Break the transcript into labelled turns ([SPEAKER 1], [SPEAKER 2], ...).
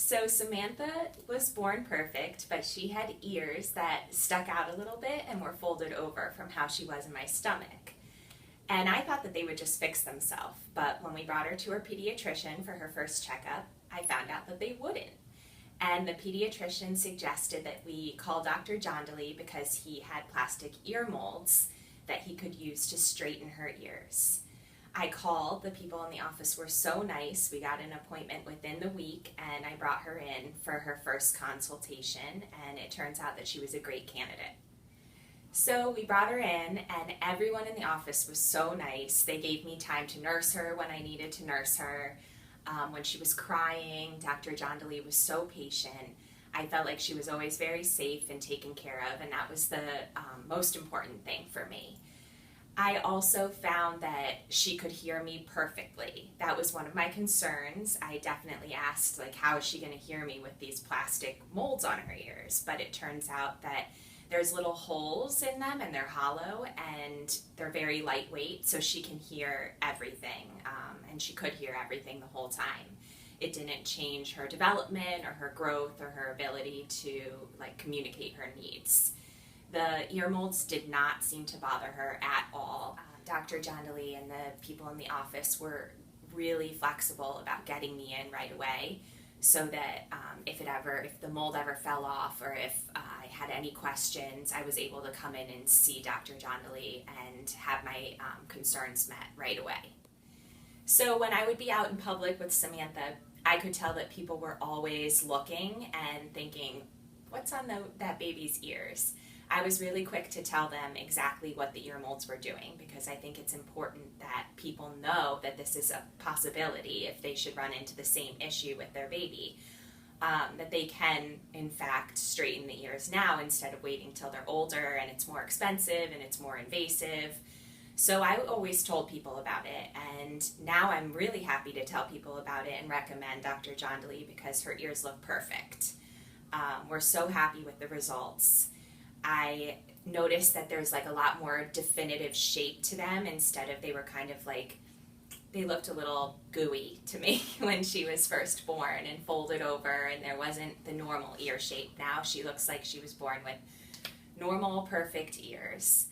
[SPEAKER 1] So Samantha was born perfect, but she had ears that stuck out a little bit and were folded over from how she was in my stomach. And I thought that they would just fix themselves, but when we brought her to her pediatrician for her first checkup, I found out that they wouldn't. And the pediatrician suggested that we call Dr. Jandali because he had plastic ear molds that he could use to straighten her ears. I called, the people in the office were so nice, we got an appointment within the week, and I brought her in for her first consultation, and it turns out that she was a great candidate. So we brought her in, and everyone in the office was so nice. They gave me time to nurse her when I needed to nurse her. When she was crying, Dr. Jandali was so patient. I felt like she was always very safe and taken care of, and that was the most important thing for me. I also found that she could hear me perfectly. That was one of my concerns. I definitely asked, like, how is she going to hear me with these plastic molds on her ears? But it turns out that there's little holes in them and they're hollow and they're very lightweight, so she can hear everything, and she could hear everything the whole time. It didn't change her development or her growth or her ability to communicate her needs. The ear molds did not seem to bother her at all. Dr. Jandali and the people in the office were really flexible about getting me in right away, so that if the mold ever fell off or if I had any questions, I was able to come in and see Dr. Jandali and have my concerns met right away. So when I would be out in public with Samantha, I could tell that people were always looking and thinking, what's on that baby's ears? I was really quick to tell them exactly what the ear molds were doing, because I think it's important that people know that this is a possibility if they should run into the same issue with their baby, that they can in fact straighten the ears now instead of waiting till they're older and it's more expensive and it's more invasive. So I always told people about it, and now I'm really happy to tell people about it and recommend Dr. Jandali because her ears look perfect. We're so happy with the results. I noticed that there's a lot more definitive shape to them instead of they looked a little gooey to me when she was first born and folded over, and there wasn't the normal ear shape. Now she looks like she was born with normal, perfect ears.